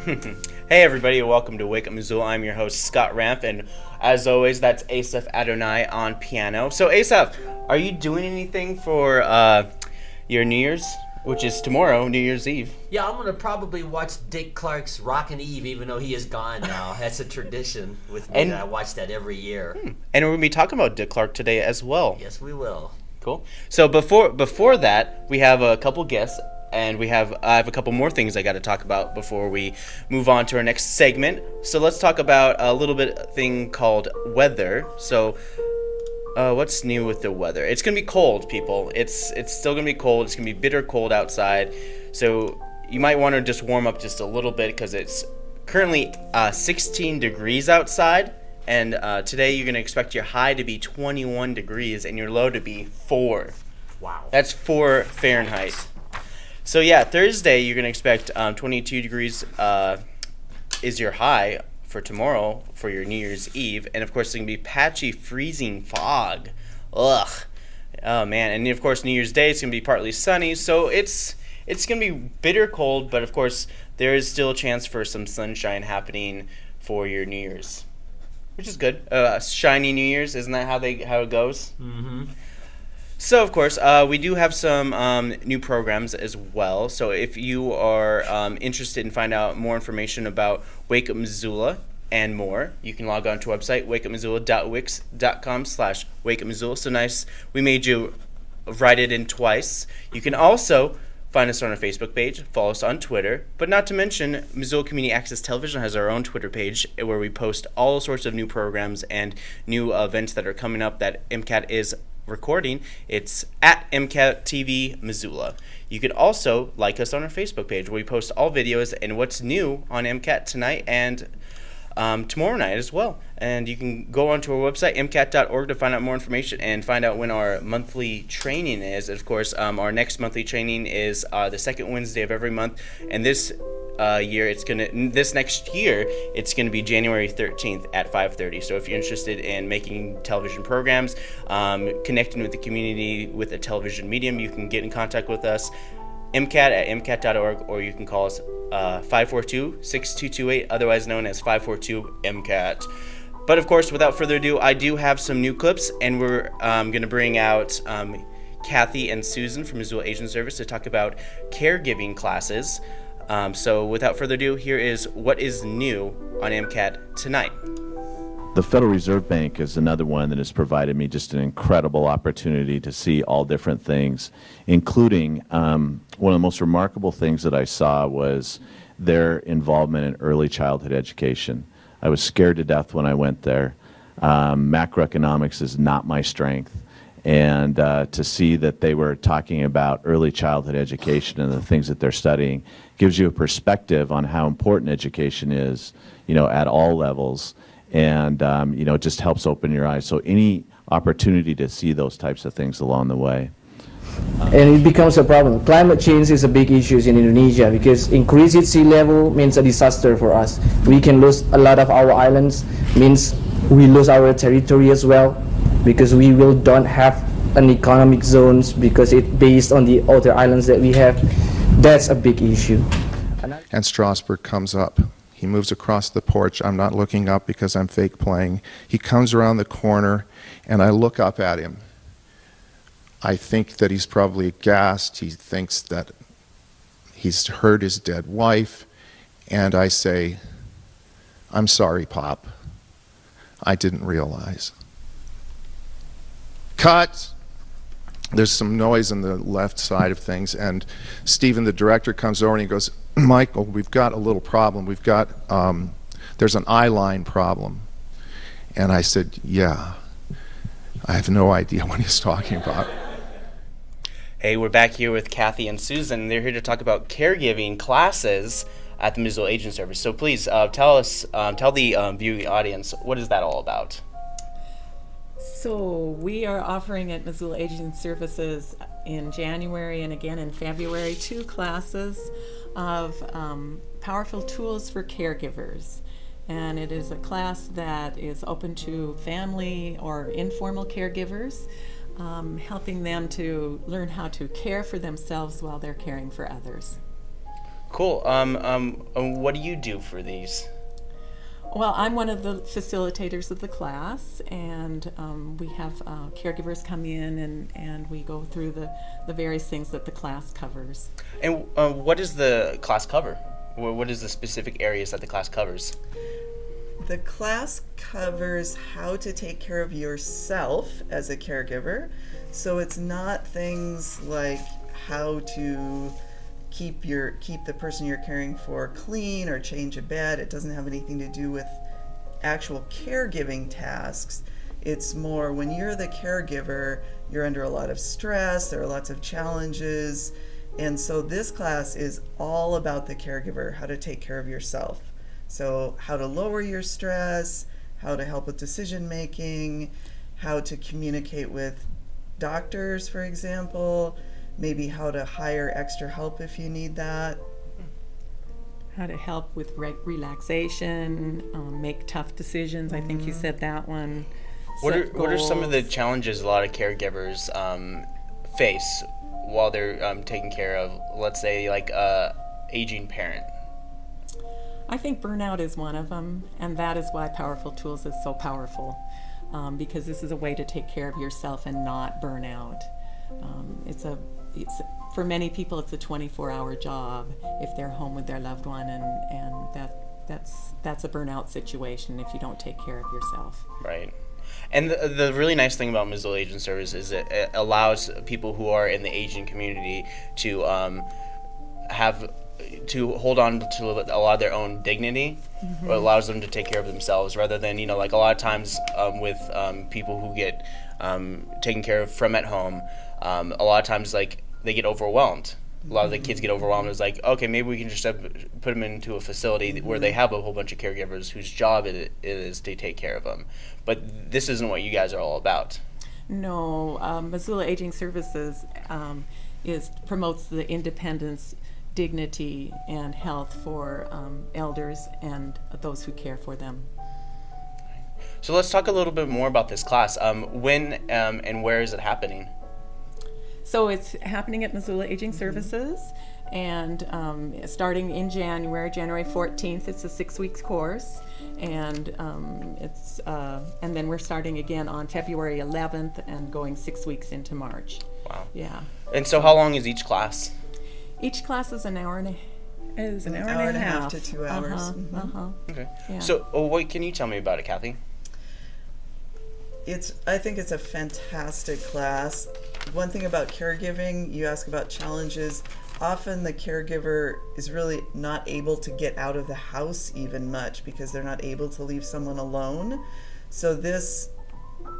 Hey everybody, welcome to Wake Up Missoula. I'm your host Scott Ramp, and as always, that's Asaph Adonai on piano. So Asaph, are you doing anything for your New Year's, which is tomorrow, New Year's Eve? Yeah, I'm gonna probably watch Dick Clark's Rockin' Eve, even though he is gone now. That's a tradition with me, and I watch that every year. And we're gonna be talking about Dick Clark today as well. Yes, we will. Cool. So before that, we have a couple guests. And I have a couple more things I got to talk about before we move on to our next segment. So let's talk about a little bit thing called weather. So what's new with the weather? It's gonna be cold, people. It's still gonna be cold. It's gonna be bitter cold outside. So you might want to just warm up just a little bit because it's currently 16 degrees outside. And today you're gonna expect your high to be 21 degrees and your low to be 4. Wow. That's 4 Fahrenheit. So yeah, Thursday you're gonna expect 22 degrees is your high for tomorrow for your New Year's Eve, and of course it's gonna be patchy, freezing fog. Ugh, oh man! And of course New Year's Day it's gonna be partly sunny, so it's gonna be bitter cold, but of course there is still a chance for some sunshine happening for your New Year's, which is good. Shiny New Year's, isn't that how it goes? Mm-hmm. So, of course, we do have some new programs as well. So if you are interested in finding out more information about Wake Up Missoula and more, you can log on to our website, wakeupmissoula.wix.com/wakeupmissoula. So nice. We made you write it in twice. You can also find us on our Facebook page, follow us on Twitter, but not to mention, Missoula Community Access Television has our own Twitter page where we post all sorts of new programs and new events that are coming up that MCAT is recording. It's at MCAT TV Missoula. You could also like us on our Facebook page where we post all videos and what's new on MCAT tonight and tomorrow night as well. And you can go onto our website, mcat.org, to find out more information and find out when our monthly training is. Of course, our next monthly training is the second Wednesday of every month, and this next year it's gonna be January 13th at 5:30. So if you're interested in making television programs, connecting with the community with a television medium, you can get in contact with us, mcat@mcat.org, or you can call us 542-6228, otherwise known as 542-MCAT. But of course, without further ado, I do have some new clips, and we're gonna bring out Kathy and Susan from Missoula Aging Services to talk about caregiving classes. So without further ado, here is what is new on MCAT tonight. The Federal Reserve Bank is another one that has provided me just an incredible opportunity to see all different things, including one of the most remarkable things that I saw was their involvement in early childhood education. I was scared to death when I went there. Macroeconomics is not my strength. And to see that they were talking about early childhood education and the things that they're studying gives you a perspective on how important education is, at all levels. And, it just helps open your eyes. So any opportunity to see those types of things along the way. And it becomes a problem. Climate change is a big issue in Indonesia because increased sea level means a disaster for us. We can lose a lot of our islands, means we lose our territory as well, because we don't have an economic zones because it's based on the other islands that we have. That's a big issue. And Strasberg comes up. He moves across the porch. I'm not looking up because I'm fake playing. He comes around the corner, and I look up at him. I think that he's probably aghast. He thinks that he's heard his dead wife. And I say, "I'm sorry, Pop. I didn't realize." Cut! There's some noise on the left side of things, and Stephen, the director, comes over and he goes, "Michael, we've got a little problem. There's an eye line problem." And I said, "Yeah." I have no idea what he's talking about. Hey, we're back here with Kathy and Susan. They're here to talk about caregiving classes at the Missoula Aging Service. So please tell the viewing audience, what is that all about? So we are offering at Missoula Aging Services in January and again in February 2 classes of powerful tools for caregivers. And it is a class that is open to family or informal caregivers, helping them to learn how to care for themselves while they're caring for others. Cool. What do you do for these? Well, I'm one of the facilitators of the class, and we have caregivers come in, and we go through the various things that the class covers. And what does the class cover? What is the specific areas that the class covers? The class covers how to take care of yourself as a caregiver. So it's not things like how to keep the person you're caring for clean or change a bed. It doesn't have anything to do with actual caregiving tasks. It's more when you're the caregiver, you're under a lot of stress, there are lots of challenges. And so this class is all about the caregiver, how to take care of yourself. So how to lower your stress, how to help with decision making, how to communicate with doctors, for example, maybe how to hire extra help if you need that. How to help with relaxation, make tough decisions. I think you said that one. What Set are some of the goals. challenges a lot of caregivers face while they're taking care of, let's say, like a aging parent? I think burnout is one of them, and that is why Powerful Tools is so powerful, because this is a way to take care of yourself and not burn out. It's for many people, it's a 24-hour job if they're home with their loved one, and that's a burnout situation if you don't take care of yourself. Right. And the really nice thing about Missoula Aging Services is it allows people who are in the aging community to hold on to a lot of their own dignity, or allows them to take care of themselves rather than, like a lot of times with people who get taken care of from at home, a lot of times like they get overwhelmed. A lot of the kids get overwhelmed. It's like, okay, maybe we can just put them into a facility where they have a whole bunch of caregivers whose job it is to take care of them. But this isn't what you guys are all about. No, Missoula Aging Services promotes the independence, dignity, and health for elders and those who care for them. So let's talk a little bit more about this class. When and where is it happening? So it's happening at Missoula Aging Services, and starting in January 14th. It's a 6-week course, and and then we're starting again on February 11th and going 6 weeks into March. Wow. Yeah. And so how long is each class? Each class is an hour and a half to 2 hours. Okay. Yeah. So what can you tell me about it, Kathy? I think it's a fantastic class. One thing about caregiving, you ask about challenges. Often the caregiver is really not able to get out of the house even much because they're not able to leave someone alone. So this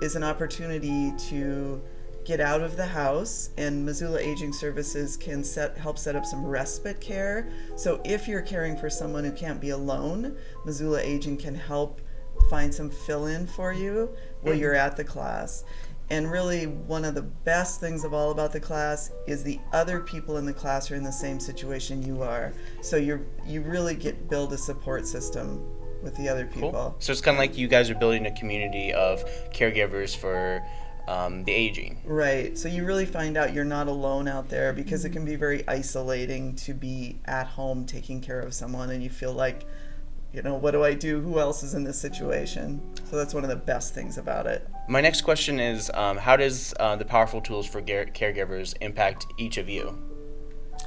is an opportunity to get out of the house, and Missoula Aging Services can help set up some respite care. So if you're caring for someone who can't be alone, Missoula Aging can help find some fill-in for you while you're at the class. And really, one of the best things of all about the class is the other people in the class are in the same situation you are. So you really build a support system with the other people. Cool. So it's kind of like you guys are building a community of caregivers for the aging. Right. So you really find out you're not alone out there, because it can be very isolating to be at home taking care of someone and you feel like, what do I do? Who else is in this situation? So that's one of the best things about it. My next question is, how does the Powerful Tools for Caregivers impact each of you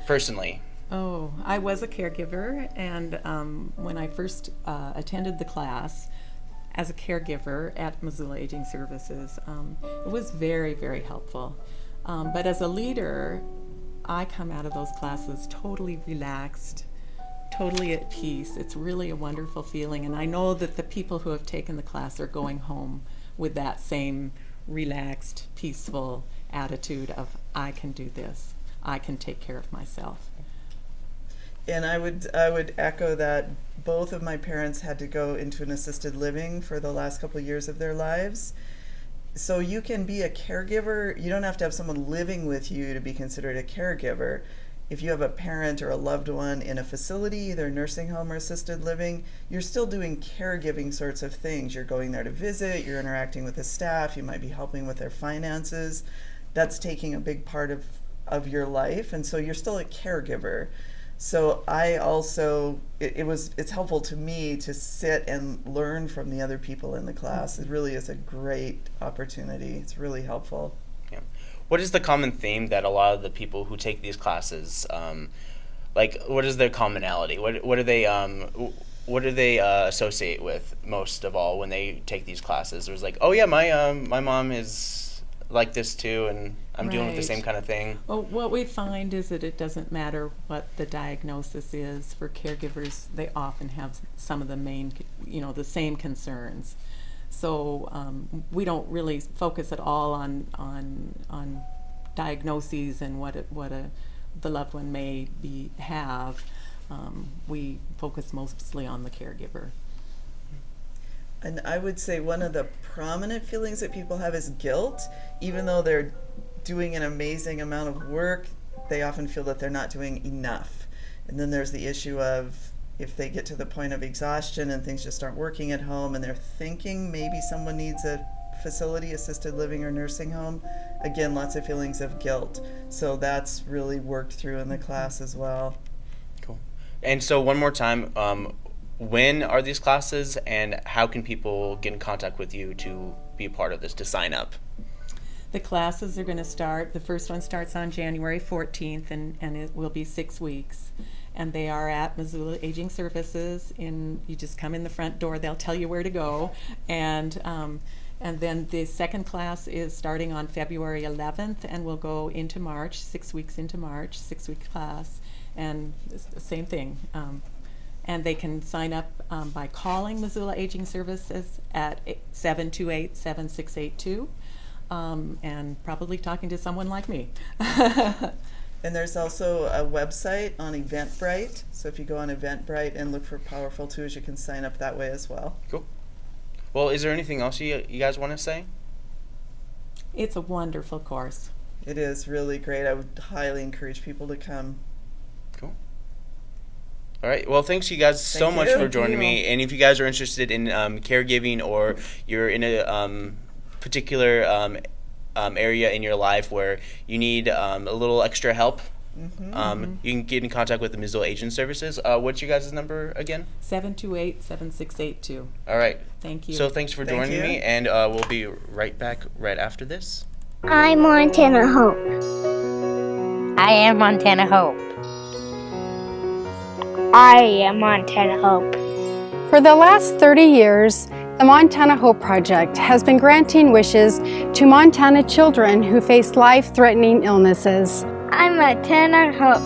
personally? Oh, I was a caregiver, and when I first attended the class as a caregiver at Missoula Aging Services, it was very, very helpful. But as a leader, I come out of those classes totally relaxed, totally at peace. It's really a wonderful feeling, and I know that the people who have taken the class are going home with that same relaxed, peaceful attitude of, I can do this, I can take care of myself. And I would echo that. Both of my parents had to go into an assisted living for the last couple of years of their lives. So you can be a caregiver. You don't have to have someone living with you to be considered a caregiver. If you have a parent or a loved one in a facility, either nursing home or assisted living, you're still doing caregiving sorts of things. You're going there to visit, you're interacting with the staff, you might be helping with their finances. That's taking a big part of your life, and so you're still a caregiver. So I also, it's helpful to me to sit and learn from the other people in the class. It really is a great opportunity. It's really helpful. Yeah. What is the common theme that a lot of the people who take these classes, what is their commonality? What do they associate with most of all when they take these classes? There's like, oh yeah, my mom is like this too, and I'm dealing with the Right. same kind of thing. Well, what we find is that it doesn't matter what the diagnosis is for caregivers. They often have some of the the same concerns. So we don't really focus at all on diagnoses and what the loved one may have. We focus mostly on the caregiver. And I would say one of the prominent feelings that people have is guilt. Even though they're doing an amazing amount of work, they often feel that they're not doing enough. And then there's the issue of if they get to the point of exhaustion and things just aren't working at home and they're thinking maybe someone needs a facility, assisted living or nursing home, again, lots of feelings of guilt. So that's really worked through in the class as well. Cool. And so one more time, when are these classes, and how can people get in contact with you to be a part of this, to sign up? The classes are going to start, the first one starts on January 14th, and it will be 6 weeks. And they are at Missoula Aging Services. You just come in the front door, they'll tell you where to go. And then the second class is starting on February 11th and will go into March, 6 weeks into March, 6-week class. And same thing. And they can sign up by calling Missoula Aging Services at 728-7682 and probably talking to someone like me. And there's also a website on Eventbrite. So if you go on Eventbrite and look for Powerful Tools, you can sign up that way as well. Cool. Well, is there anything else you guys want to say? It's a wonderful course. It is really great. I would highly encourage people to come. Cool. All right. Well, thanks you guys so Thank much you. for joining me. And if you guys are interested in caregiving, or you're in a particular area in your life where you need a little extra help, you can get in contact with the Missoula Aging Services. What's your guys' number again? 728-7682. All right. Thank you. So thanks for Thank joining you. me, and we'll be right back right after this. I'm Montana Hope. I am Montana Hope. I am Montana Hope. For the last 30 years, the Montana Hope Project has been granting wishes to Montana children who face life-threatening illnesses. I'm Montana Hope.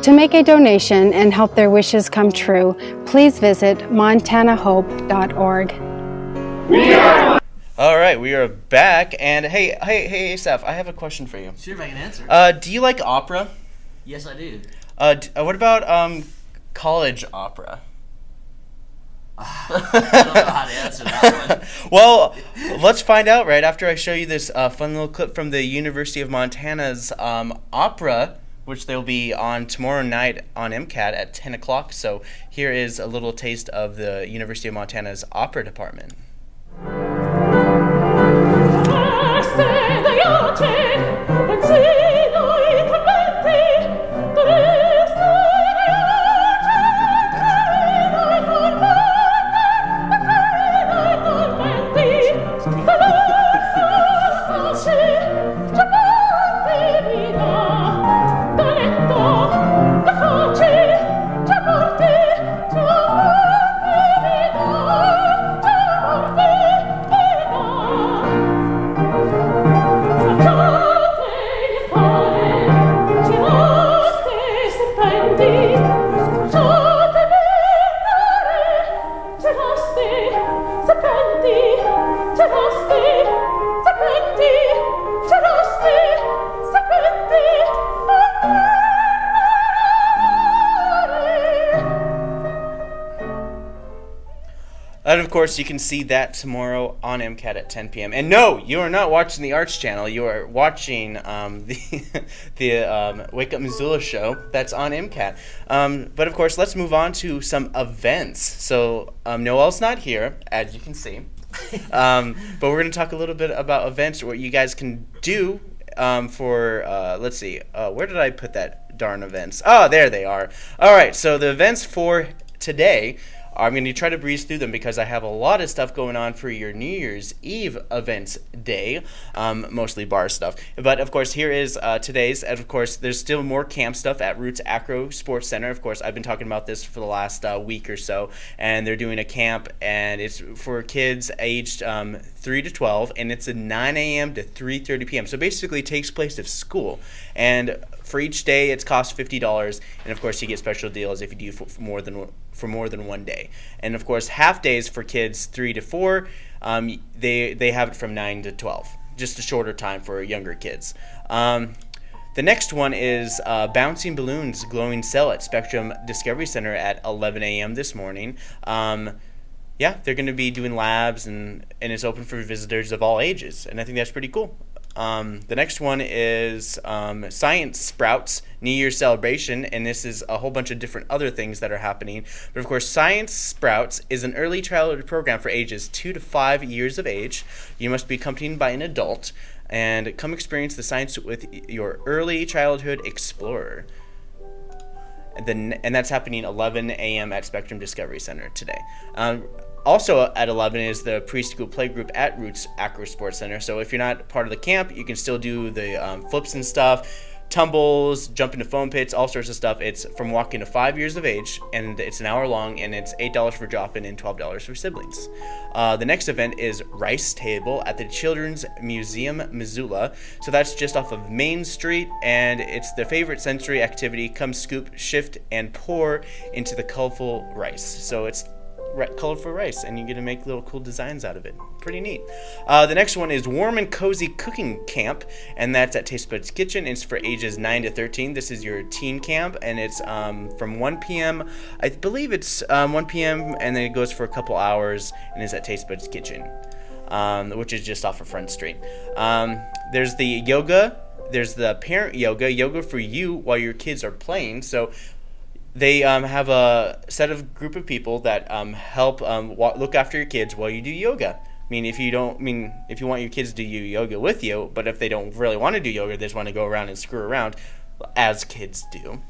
To make a donation and help their wishes come true, please visit montanahope.org. All right, we are back, and hey, Asaph, I have a question for you. Sure, if I can answer. Do you like opera? Yes, I do. What about college opera? I don't know how to answer that one. Well, let's find out right after I show you this fun little clip from the University of Montana's opera, which they'll be on tomorrow night on MCAT at 10 o'clock. So here is a little taste of the University of Montana's opera department. And of course, you can see that tomorrow on MCAT at 10 p.m. And no, you are not watching the Arts Channel. You are watching the Wake Up Missoula show that's on MCAT. But of course, let's move on to some events. So Noel's not here, as you can see. But we're going to talk a little bit about events, what you guys can do for, let's see, where did I put that darn events. Oh, there they are. All right, so the events for today, I'm going to try to breeze through them because I have a lot of stuff going on for your New Year's Eve events day, mostly bar stuff. But, of course, here is today's. And, of course, there's still more camp stuff at Roots Acro Sports Center. Of course, I've been talking about this for the last week or so, and they're doing a camp, and it's for kids aged 3 to 12, and it's at 9 a.m. to 3:30 p.m. So, basically, it takes place at school. And for each day, it costs $50, and, of course, you get special deals if you do for more than one day. And of course, half days for kids 3 to 4, they have it from 9 to 12, just a shorter time for younger kids. The next one is Bouncing Balloons Glowing Cell at Spectrum Discovery Center at 11 a.m. this morning. Yeah, they're going to be doing labs, and it's open for visitors of all ages, and I think that's pretty cool. The next one is Science Sprouts New Year's Celebration, and this is a whole bunch of different other things that are happening. But of course, Science Sprouts is an early childhood program for ages 2 to 5 years of age. You must be accompanied by an adult, and come experience the science with your early childhood explorer. And that's happening 11 a.m. at Spectrum Discovery Center today. Also at 11 is the preschool playgroup at Roots Acro Sports Center. So if you're not part of the camp, you can still do the flips and stuff, tumbles, jump into foam pits, all sorts of stuff. It's from walking to 5 years of age, and it's an hour long, and it's $8 for drop-in and $12 for siblings. The next event is Rice Table at the Children's Museum, Missoula. So that's just off of Main Street, and it's their favorite sensory activity. Come scoop, shift, and pour into the colorful rice. So it's colorful rice, and you get to make little cool designs out of it. Pretty neat. The next one is Warm and Cozy Cooking Camp, and that's at Taste Buds Kitchen. It's for ages 9 to 13. This is your teen camp, and it's from 1 p.m. I believe it's 1 p.m., and then it goes for a couple hours, and it's at Taste Buds Kitchen, which is just off of Front Street. There's the yoga. There's the parent yoga for you while your kids are playing. So they have a set of group of people that help look after your kids while you do yoga. If you want your kids to do yoga with you, but if they don't really want to do yoga, they just want to go around and screw around, as kids do,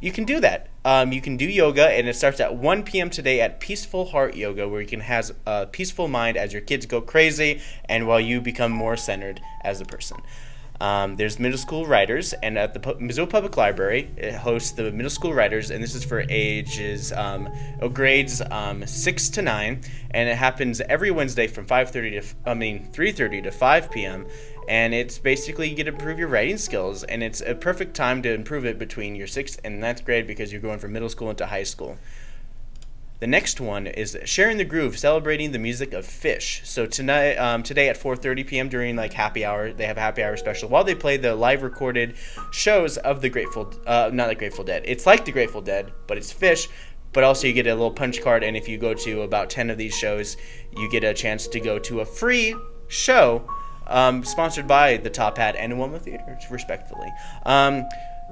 you can do that. You can do yoga, and it starts at 1 p.m. today at Peaceful Heart Yoga, where you can have a peaceful mind as your kids go crazy and while you become more centered as a person. There's middle school writers, and at the Missoula Public Library, it hosts the middle school writers, and this is for ages grades 6 to 9, and it happens every Wednesday from 3:30 to 5 p.m. And it's basically you get to improve your writing skills, and it's a perfect time to improve it between your 6th and 9th grade because you're going from middle school into high school. The next one is Sharing the Groove, celebrating the music of Fish. So today at 4:30 p.m. during happy hour, they have a happy hour special while they play the live recorded shows of the not the Grateful Dead. It's like the Grateful Dead, but it's Fish. But also you get a little punch card, and if you go to about 10 of these shows, you get a chance to go to a free show sponsored by the Top Hat and Wilma Theater, respectfully.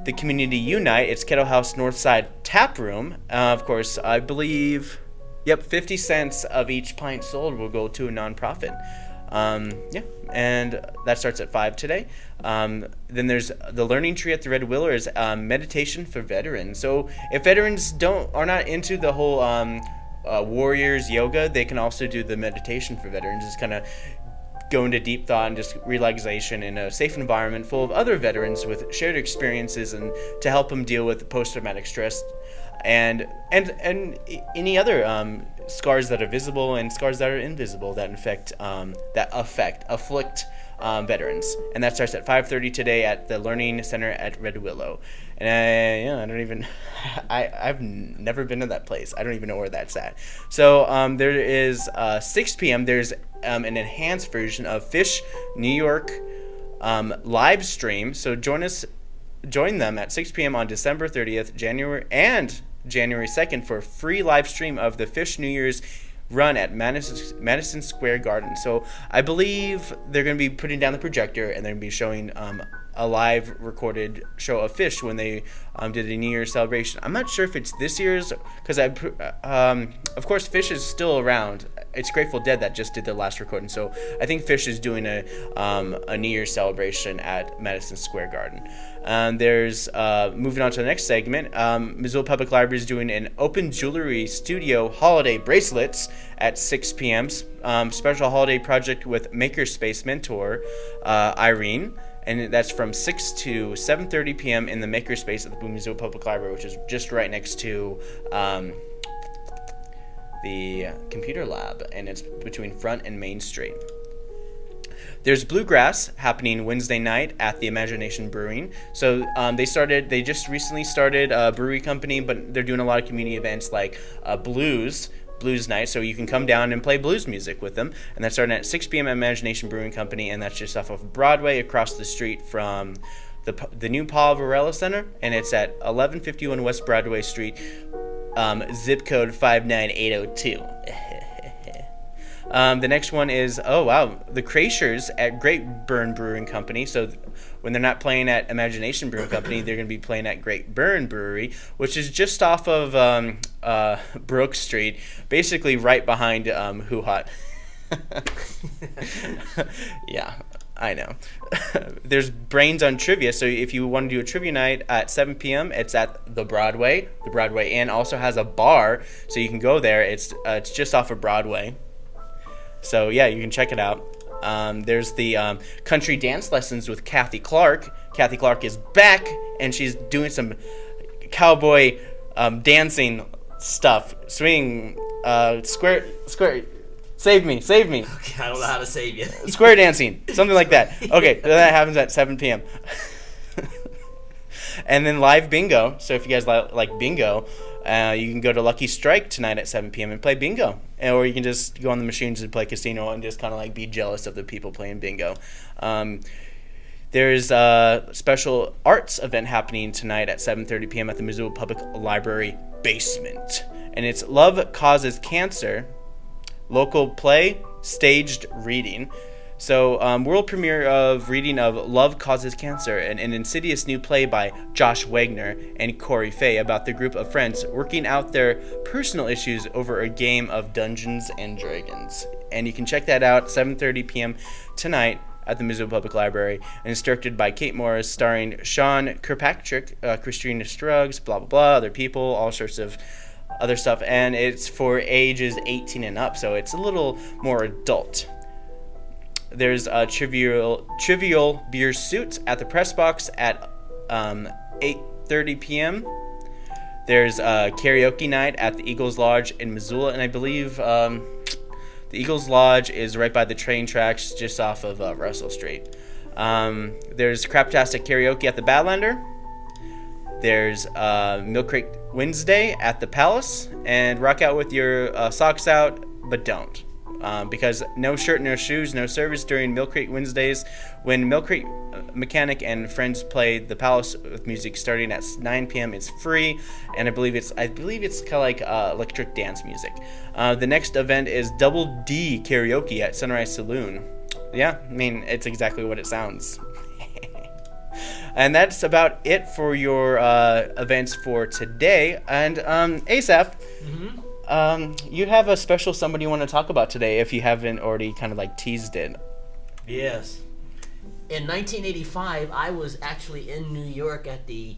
The Community Unite, it's Kettle House Northside Tap Room. Of course, I believe, 50 cents of each pint sold will go to a nonprofit. And that starts at 5 today. Then there's the Learning Tree at the Red Willow is meditation for veterans. So if veterans are not into the whole warriors yoga, they can also do the meditation for veterans. It's kind of go into deep thought and just relaxation in a safe environment full of other veterans with shared experiences, and to help them deal with post-traumatic stress and any other scars that are visible and scars that are invisible that afflict veterans. And that starts at 5:30 today at the Learning Center at Red Willow. And I've never been to that place. I don't even know where that's at. So there is 6 p.m. There's an enhanced version of Fish New York live stream. So join them at 6 p.m. on December 30th, January 2nd for a free live stream of the Fish New Year's run at Madison Square Garden. So I believe they're going to be putting down the projector, and they're going to be showing a live recorded show of Fish when they did a New Year's celebration. I'm not sure if it's this year's, because of course Fish is still around. It's Grateful Dead that just did their last recording, so I think Fish is doing a New Year's celebration at Madison Square Garden. There's moving on to the next segment. Missoula Public Library is doing an open jewelry studio holiday bracelets at 6 p.m. Special holiday project with Makerspace mentor Irene, and that's from 6 to 7:30 p.m. in the Makerspace at the Missoula Public Library, which is just right next to the computer lab, and it's between Front and Main Street. There's Bluegrass happening Wednesday night at the Imagination Brewing. So they just recently started a brewery company, but they're doing a lot of community events like blues night, so you can come down and play blues music with them. And that's starting at 6 p.m. at Imagination Brewing Company, and that's just off of Broadway across the street from the new Paul Varela Center, and it's at 1151 West Broadway Street, zip code 59802. The next one is, the Crashers at Great Burn Brewing Company. So when they're not playing at Imagination Brewing Company, they're going to be playing at Great Burn Brewery, which is just off of Brook Street, basically right behind Who Hot. Yeah, I know. There's Brains on Trivia, so if you want to do a trivia night at 7 p.m., it's at the Broadway. The Broadway Inn also has a bar, so you can go there. It's just off of Broadway. So yeah, you can check it out. There's the country dance lessons with Kathy Clark. Kathy Clark is back, and she's doing some cowboy dancing stuff. Swing, square. Save me. Okay, I don't know how to save you. Square dancing, something like that. Okay, so that happens at 7 p.m. And then live bingo. So if you guys like bingo, you can go to Lucky Strike tonight at 7 p.m. and play bingo. Or you can just go on the machines and play casino and just kind of like be jealous of the people playing bingo. There's a special arts event happening tonight at 7:30 p.m. at the Missoula Public Library basement. And it's Love Causes Cancer, local play, staged reading. So, world premiere of reading of Love Causes Cancer, an insidious new play by Josh Wagner and Corey Fay about the group of friends working out their personal issues over a game of Dungeons and Dragons. And you can check that out 7:30 p.m. tonight at the Missoula Public Library, and it's directed by Kate Morris, starring Sean Kirkpatrick, Christina Struggs, blah, blah, blah, other people, all sorts of other stuff. And it's for ages 18 and up, so it's a little more adult. There's a trivial beer suit at the press box at 8:30 p.m. There's a karaoke night at the Eagles Lodge in Missoula, and I believe the Eagles Lodge is right by the train tracks just off of Russell Street. There's Craptastic Karaoke at the Badlander. There's Milk Crate Wednesday at the Palace, and rock out with your socks out, but don't. Because no shirt, no shoes, no service during Milk Crate Wednesdays. When Milk Crate Mechanic and friends play the Palace with music starting at 9 p.m., it's free, and I believe it's kind of like electric dance music. The next event is Double D Karaoke at Sunrise Saloon. Yeah, I mean, it's exactly what it sounds. And that's about it for your events for today. And Asaph. Mm-hmm. You have a special somebody you want to talk about today, if you haven't already kind of like teased it. Yes. In 1985, I was actually in New York at the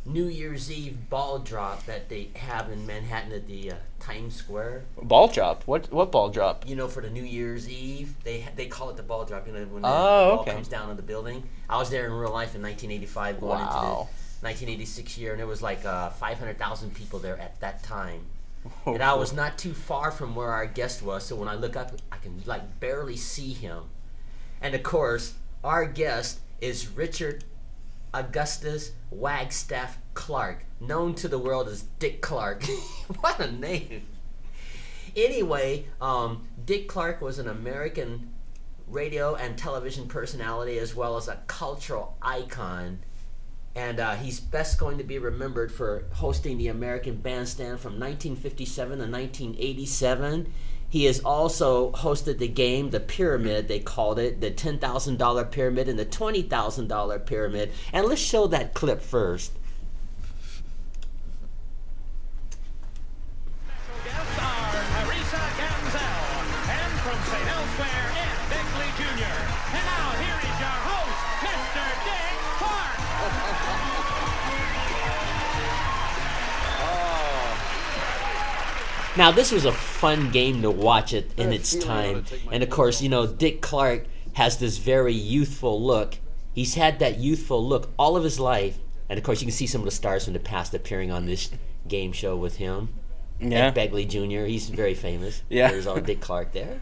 New Year's Eve ball drop that they have in Manhattan at the Times Square. Ball drop? What ball drop? You know, for the New Year's Eve, they call it the ball drop. You know, when the ball comes down on the building. I was there in real life in 1985, going into the 1986 year, and there was like 500,000 people there at that time. And I was not too far from where our guest was, so when I look up, I can like barely see him. And of course, our guest is Richard Augustus Wagstaff Clark, known to the world as Dick Clark. What a name! Anyway, Dick Clark was an American radio and television personality as well as a cultural icon. And he's best going to be remembered for hosting the American Bandstand from 1957 to 1987. He has also hosted the game, the Pyramid, they called it, the $10,000 Pyramid and the $20,000 Pyramid. And let's show that clip first. Now, this was a fun game to watch it in its time. And, of course, Dick Clark has this very youthful look. He's had that youthful look all of his life. And, of course, you can see some of the stars from the past appearing on this game show with him. Yeah. Ed Begley Jr., he's very famous. Yeah. There's all Dick Clark there.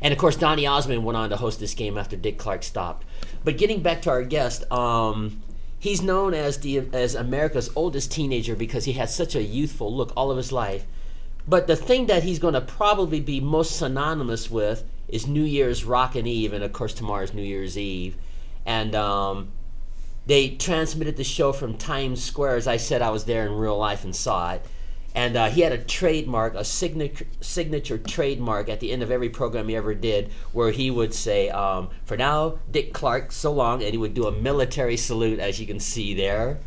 And, of course, Donny Osmond went on to host this game after Dick Clark stopped. But getting back to our guest, he's known as America's oldest teenager because he had such a youthful look all of his life. But the thing that he's going to probably be most synonymous with is New Year's Rockin' Eve, and of course tomorrow's New Year's Eve. And they transmitted the show from Times Square. As I said, I was there in real life and saw it. And he had a trademark, a signature trademark at the end of every program he ever did, where he would say, "For now, Dick Clark, so long," and he would do a military salute, as you can see there.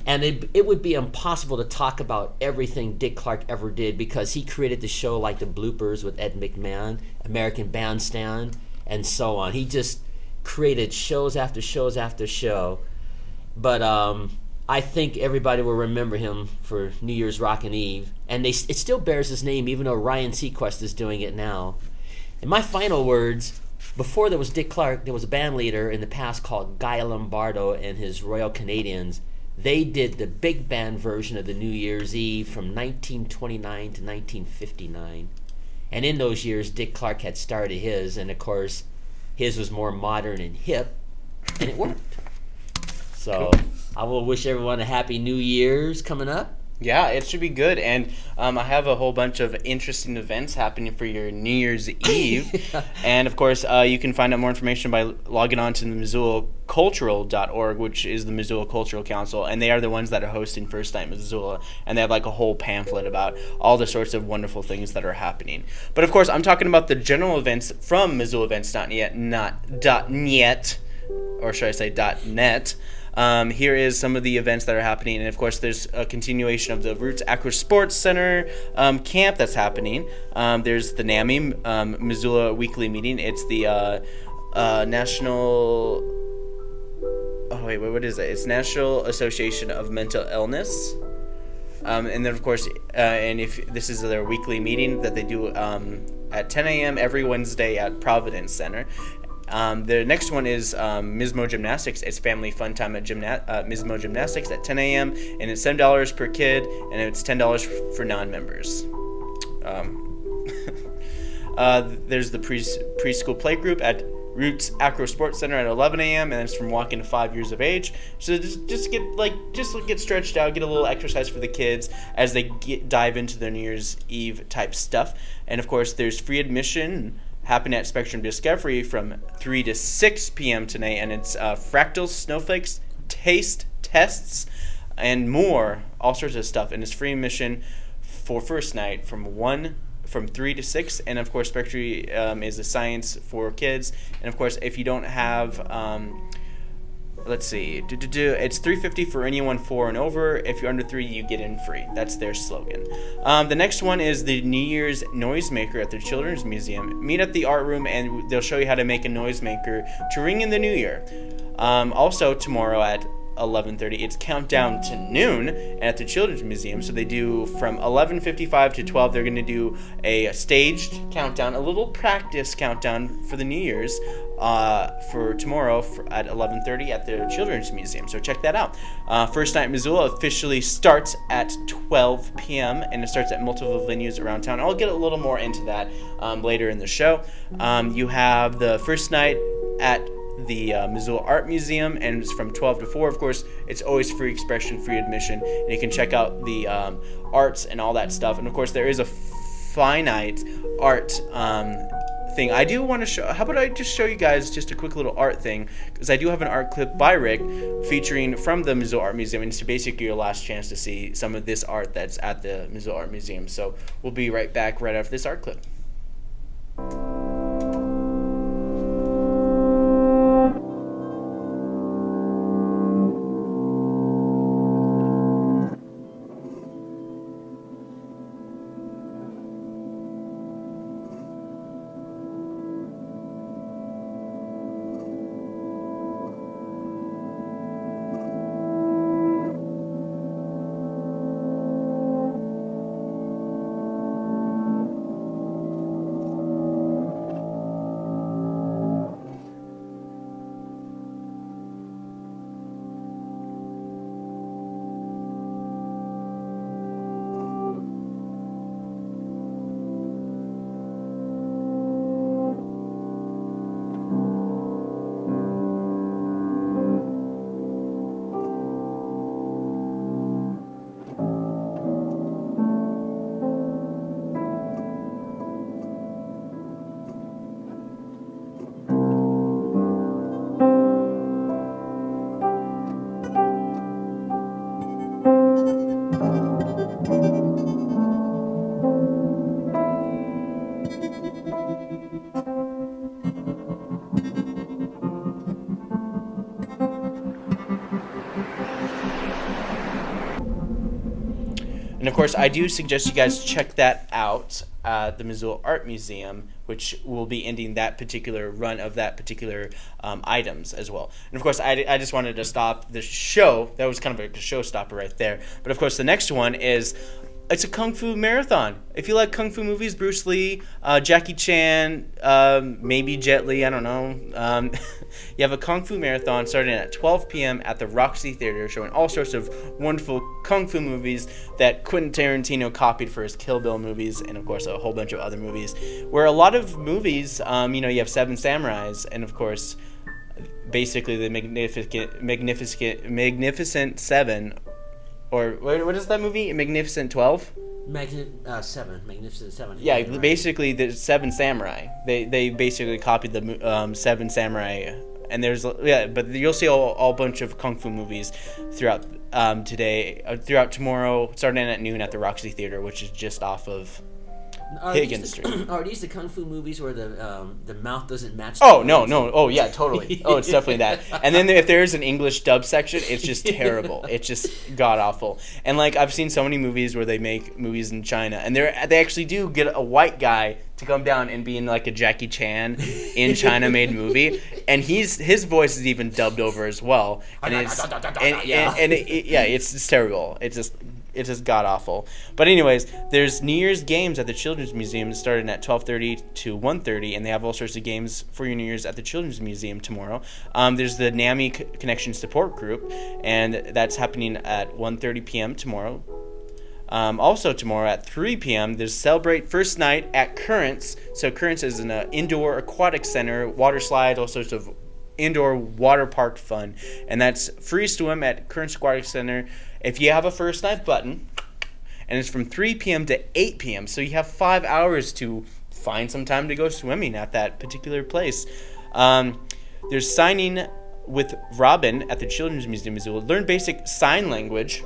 And it would be impossible to talk about everything Dick Clark ever did because he created the show like the Bloopers with Ed McMahon, American Bandstand, and so on. He just created shows after shows after show. But I think everybody will remember him for New Year's Rockin' Eve. And it still bears his name even though Ryan Seacrest is doing it now. In my final words, before there was Dick Clark, there was a band leader in the past called Guy Lombardo and his Royal Canadians. They did the big band version of the New Year's Eve from 1929 to 1959. And in those years, Dick Clark had started his, and of course, his was more modern and hip, and it worked. So, cool. I will wish everyone a happy New Year's coming up. Yeah, it should be good. And I have a whole bunch of interesting events happening for your New Year's Eve. Yeah. And, of course, you can find out more information by logging on to the MissoulaCultural.org, which is the Missoula Cultural Council. And they are the ones that are hosting First Night Missoula. And they have, like, a whole pamphlet about all the sorts of wonderful things that are happening. But, of course, I'm talking about the general events from MissoulaEvents.net, or should I say .net. Here is some of the events that are happening, and of course there's a continuation of the Roots Acro Sports Center camp that's happening. There's the NAMI Missoula weekly meeting. It's the National what is it? It's National Association of Mental Illness. And then of course and if this is their weekly meeting that they do at 10 a.m. every Wednesday at Providence Center. The next one is Mismo Gymnastics. It's family fun time at Mismo Gymnastics at 10 a.m. and it's $7 per kid, and it's $10 for non-members. There's the preschool playgroup at Roots Acro Sports Center at 11 a.m. and it's from walking to 5 years of age. So just get stretched out, get a little exercise for the kids as they dive into their New Year's Eve type stuff. And of course, there's free admission happening at Spectrum Discovery from 3 to 6 p.m. tonight, and it's fractals, snowflakes, taste tests, and more, all sorts of stuff. And it's free admission for first night from 3 to 6, and of course Spectrum is a science for kids. And of course, if you don't have let's see, it's $3.50 for anyone 4 and over. If you're under 3, you get in free. That's their slogan. The next one is the New Year's Noisemaker at the Children's Museum. Meet at the art room, and they'll show you how to make a noisemaker to ring in the new year. Also, tomorrow at 11:30, it's countdown to noon at the Children's Museum. So they do from 11:55 to 12. They're going to do a staged countdown, a little practice countdown for the New Year's for tomorrow at 11:30 at the Children's Museum. So check that out. First Night Missoula officially starts at 12 p.m. and it starts at multiple venues around town. I'll get a little more into that later in the show. You have the first night at the Missoula Art Museum, and it's from 12 to 4. Of course, it's always free expression, free admission, and you can check out the arts and all that stuff. And of course, there is a finite art thing, I do want to show. How about I just show you guys just a quick little art thing, because I do have an art clip by Rick featuring from the Missoula Art Museum, and it's basically your last chance to see some of this art that's at the Missoula Art Museum. So we'll be right back right after this art clip. And of course, I do suggest you guys check that out at the Missoula Art Museum, which will be ending that particular run of that particular items as well. And of course, I just wanted to stop the show. That was kind of a showstopper right there. But of course, the next one is, it's a Kung Fu marathon. If you like Kung Fu movies, Bruce Lee, Jackie Chan, maybe Jet Li, I don't know. You have a Kung Fu marathon starting at 12 p.m. at the Roxy Theater, showing all sorts of wonderful Kung Fu movies that Quentin Tarantino copied for his Kill Bill movies, and of course a whole bunch of other movies. Where a lot of movies, you have Seven Samurais, and of course, basically the Magnificent Seven. Or what is that movie? Magnificent 12? Magnificent Seven. Yeah, right. basically the Seven Samurai. They basically copied the Seven Samurai, and but you'll see a bunch of Kung Fu movies throughout throughout tomorrow, starting at noon at the Roxy Theater, which is just off of Higgins Street. Are these the Kung Fu movies where the mouth doesn't match? Oh, no. Oh, yeah, totally. Oh, it's definitely that. And then if there's an English dub section, it's just terrible. It's just god-awful. And, I've seen so many movies where they make movies in China, and they actually do get a white guy to come down and be in, a Jackie Chan in China-made movie, and his voice is even dubbed over as well. And it's terrible. It's just god-awful. But anyways, there's New Year's games at the Children's Museum starting at 12:30 to 1:30, and they have all sorts of games for your New Year's at the Children's Museum tomorrow. There's the NAMI Connection Support Group, and that's happening at 1:30 p.m. tomorrow. Also tomorrow at 3 p.m., there's Celebrate First Night at Currents. So Currents is an indoor aquatic center, water slide, all sorts of indoor water park fun. And that's free swim at Currents Aquatic Center if you have a first night button. And it's from 3 p.m. to 8 p.m. So you have 5 hours to find some time to go swimming at that particular place. There's signing with Robin at the Children's Museum, Missoula. Learn basic sign language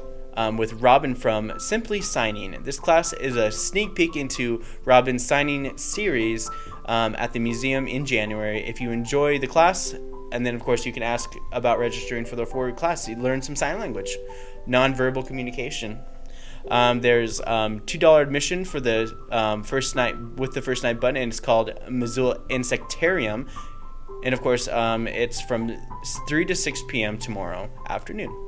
with Robin from Simply Signing. This class is a sneak peek into Robin's signing series at the museum in January. If you enjoy the class, and then of course you can ask about registering for the 4-week class. You learn some sign language, nonverbal communication. There's $2 admission for the first night with the first night button, and it's called Missoula Insectarium. And of course, it's from 3 to 6 p.m. tomorrow afternoon.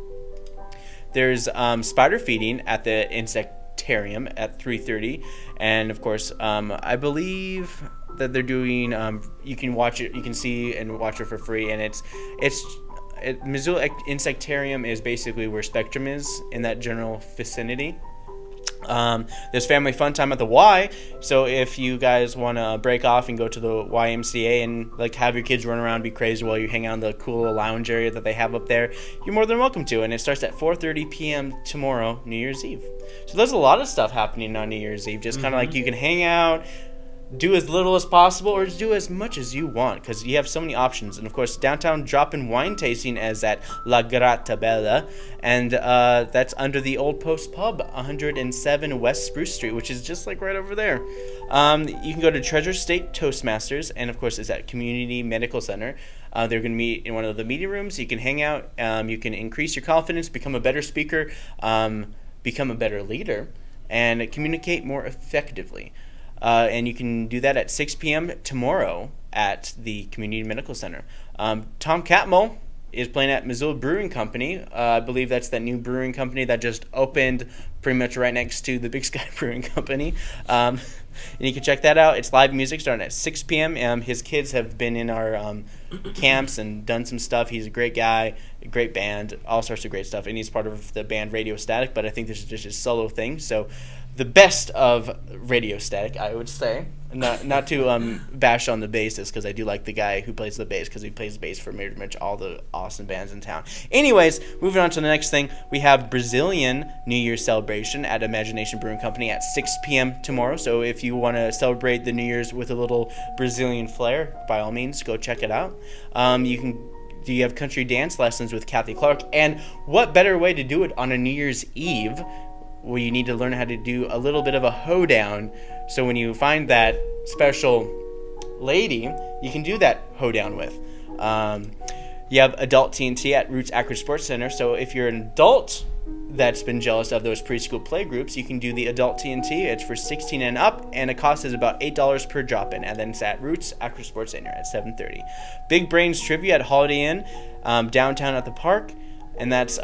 There's spider feeding at the Insectarium at 3:30, and of course, I believe that they're doing. You can watch it. You can see and watch it for free, and Missoula Insectarium is basically where Spectrum is in that general vicinity. There's family fun time at the Y, so if you guys want to break off and go to the YMCA and have your kids run around and be crazy while you hang out in the cool little lounge area that they have up there, you're more than welcome to. And it starts at 4:30 p.m. tomorrow, New Year's Eve. So there's a lot of stuff happening on New Year's Eve, just kind of you can hang out, do as little as possible or do as much as you want, because you have so many options. And of course, downtown drop-in wine tasting is at La Gratabella, and that's under the Old Post Pub, 107 West Spruce Street, which is just like right over there. You can go to Treasure State Toastmasters, and of course it's at Community Medical Center. They're going to meet in one of the meeting rooms. You can hang out, you can increase your confidence, become a better speaker, become a better leader, and communicate more effectively. And you can do that at 6 p.m. tomorrow at the Community Medical Center. Tom Catmull is playing at Missoula Brewing Company. I believe that's that new brewing company that just opened pretty much right next to the Big Sky Brewing Company. And you can check that out. It's live music starting at 6 p.m. His kids have been in our camps and done some stuff. He's a great guy, a great band, all sorts of great stuff. And he's part of the band Radio Static, but I think this is just his solo thing. So the best of Radio Static, I would say. Not to bash on the bassist, because I do like the guy who plays the bass, because he plays bass for pretty much all the awesome bands in town. Anyways, moving on to the next thing, we have Brazilian New Year's celebration at Imagination Brewing Company at 6 p.m. tomorrow. So if you want to celebrate the New Year's with a little Brazilian flair, by all means, go check it out. You have country dance lessons with Kathy Clark, and what better way to do it on a New Year's Eve, where you need to learn how to do a little bit of a hoedown. So when you find that special lady, you can do that hoedown with. You have adult TNT at Roots Acrid Sports Center. So if you're an adult that's been jealous of those preschool play groups, you can do the adult TNT. It's for 16 and up, and the cost is about $8 per drop-in. And then it's at Roots Acrid Sports Center at 7:30. Big Brains Trivia at Holiday Inn, downtown at the park, and that's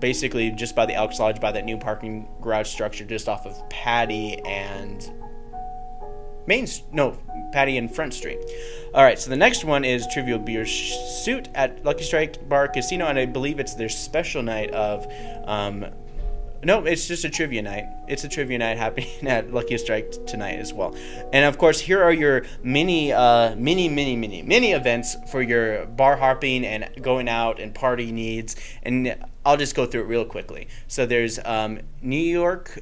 basically just by the Elks Lodge, by that new parking garage structure just off of Patty and Front Street. All right, so the next one is Trivial Beer Suit at Lucky Strike Bar Casino, and I believe it's their special night of no, it's just a trivia night. It's a trivia night happening at Lucky Strike tonight as well. And of course, here are your mini events for your bar hopping and going out and party needs. And I'll just go through it real quickly. So there's New York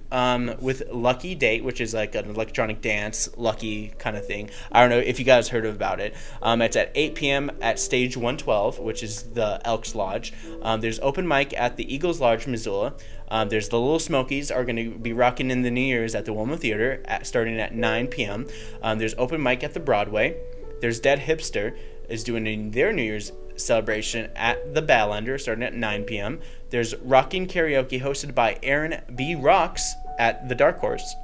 with Lucky Date, which is like an electronic dance, Lucky kind of thing. I don't know if you guys heard about it. It's at 8 p.m. at Stage 112, which is the Elks Lodge. There's open mic at the Eagles Lodge, Missoula. There's the Little Smokies are going to be rocking in the New Year's at the Wilma Theater starting at 9 p.m. There's open mic at the Broadway. There's Dead Hipster is doing their New Year's celebration at the Badlander starting at 9 p.m. There's Rockin' Karaoke hosted by Aaron B. Rocks at the Dark Horse.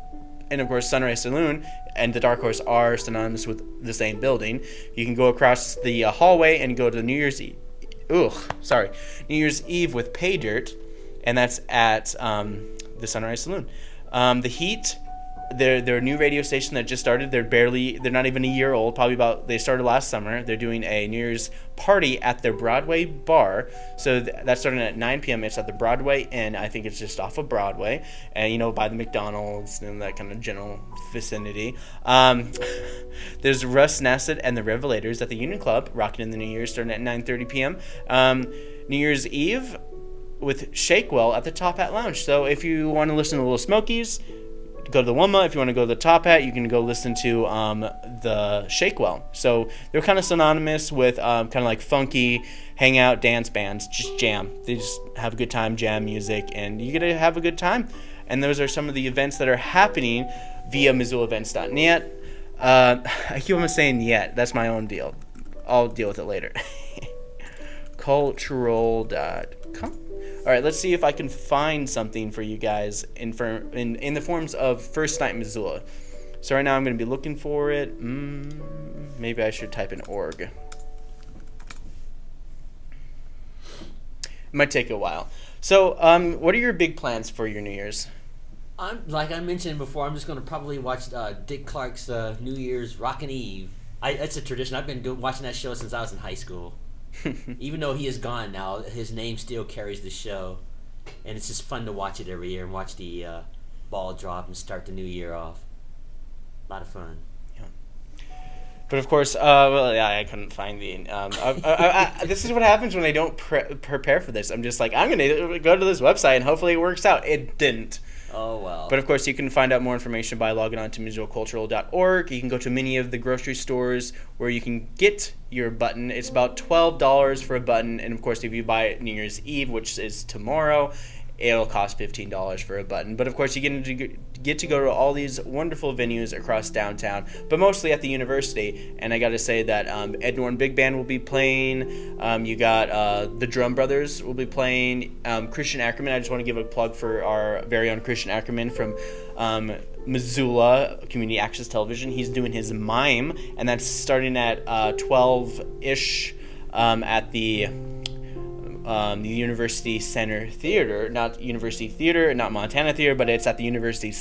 And of course, Sunrise Saloon and the Dark Horse are synonymous with the same building. You can go across the hallway and go to New Year's Eve with Pay Dirt, and that's at the Sunrise Saloon. The Heat, they're a new radio station that just started. They're not even a year old. They started last summer. They're doing a New Year's party at their Broadway bar. So that's starting at 9 p.m. It's at the Broadway Inn. I think it's just off of Broadway, and by the McDonald's and that kind of general vicinity. There's Russ Nassett and the Revelators at the Union Club, rocking in the New Year, starting at 9:30 p.m. New Year's Eve with Shakewell at the Top Hat Lounge. So if you want to listen to Little Smokies, go to the Wilma. If you want to go to the Top Hat, you can go listen to the Shakewell. So they're kind of synonymous with kind of like funky hangout dance bands, just jam. They just have a good time, jam music, and you get to have a good time. And those are some of the events that are happening via MissoulaEvents.net. I keep on saying yet. That's my own deal. I'll deal with it later. Cultural.com. All right, let's see if I can find something for you guys in the forms of First Night Missoula. So right now I'm going to be looking for it. Maybe I should type in org. It might take a while. So what are your big plans for your New Year's? Like I mentioned before, I'm just going to probably watch Dick Clark's New Year's Rockin' Eve. It's a tradition. I've been watching that show since I was in high school. Even though he is gone now, his name still carries the show, and it's just fun to watch it every year and watch the ball drop and start the new year off. A lot of fun. Yeah. But of course, I couldn't find the. This is what happens when I don't prepare for this. I'm just like, I'm gonna go to this website and hopefully it works out. It didn't. Oh, well. But of course, you can find out more information by logging on to MissoulaCultural.org. You can go to many of the grocery stores where you can get your button. It's about $12 for a button, and of course, if you buy it New Year's Eve, which is tomorrow, it'll cost $15 for a button. But of course, you get to go to all these wonderful venues across downtown, but mostly at the university. And I got to say that Ed Norton Big Band will be playing. You got the Drum Brothers will be playing. Christian Ackerman. I just want to give a plug for our very own Christian Ackerman from Missoula Community Access Television. He's doing his Mime, and that's starting at 12-ish at the University Center Theater, not University Theater, not Montana Theater, but it's at the University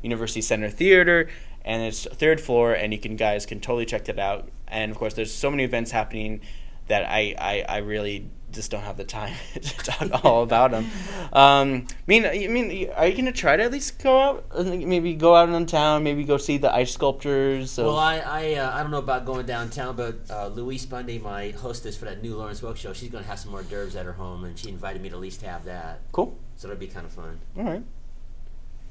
University Center Theater, and it's 3rd floor, and you guys can totally check that out. And of course, there's so many events happening that I really just don't have the time to talk all about them. I mean, are you gonna try to at least go out? Maybe go out in town. Maybe go see the ice sculptures. Well, I don't know about going downtown, but Louise Bundy, my hostess for that new Lawrence Welk show, she's gonna have some hors d'oeuvres at her home, and she invited me to at least have that. Cool. So that'd be kind of fun. All right.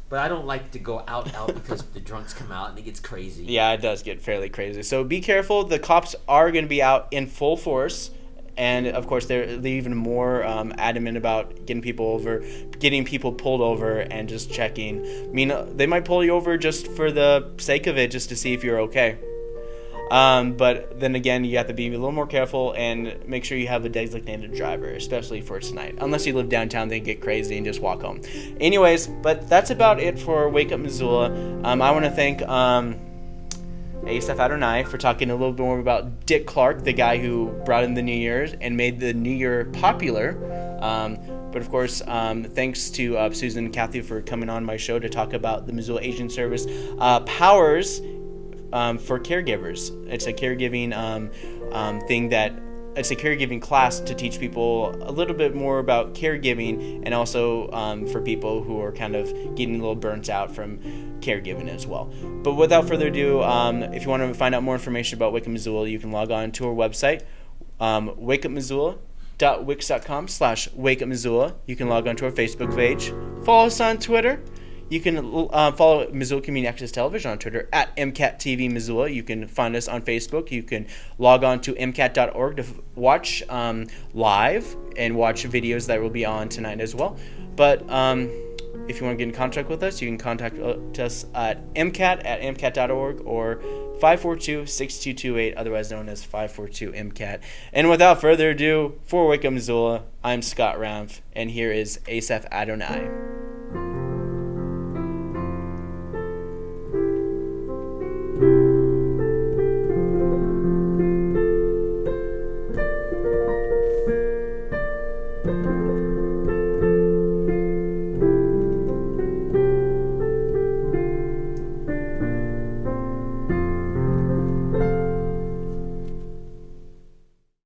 But I don't like to go out because the drunks come out and it gets crazy. Yeah, it does get fairly crazy. So be careful. The cops are going to be out in full force. And, of course, they're even more adamant about getting people pulled over and just checking. I mean, they might pull you over just for the sake of it, just to see if you're okay. But then again, you have to be a little more careful and make sure you have a designated driver, especially for tonight. Unless you live downtown, they get crazy and just walk home. Anyways, but that's about it for Wake Up Missoula. I want to thank Asaph Adonai for talking a little bit more about Dick Clark, the guy who brought in the New Year's and made the New Year popular. But of course, thanks to Susan and Kathy for coming on my show to talk about the Missoula Aging Service powers for caregivers. It's a caregiving it's a caregiving class to teach people a little bit more about caregiving, and also for people who are kind of getting a little burnt out from caregiving as well. But without further ado, if you want to find out more information about Wake Up Missoula, you can log on to our website, wakeupmissoula.wix.com/wakeupmissoula. You can log on to our Facebook page. Follow us on Twitter. You can follow Missoula Community Access Television on Twitter at MCAT-TV Missoula. You can find us on Facebook. You can log on to mcat.org to watch live and watch videos that will be on tonight as well. But if you want to get in contact with us, you can contact us at mcat@mcat.org or 542-6228, otherwise known as 542-MCAT. And without further ado, for Wake Up Missoula, I'm Scott Arounf, and here is Asaph Adonai.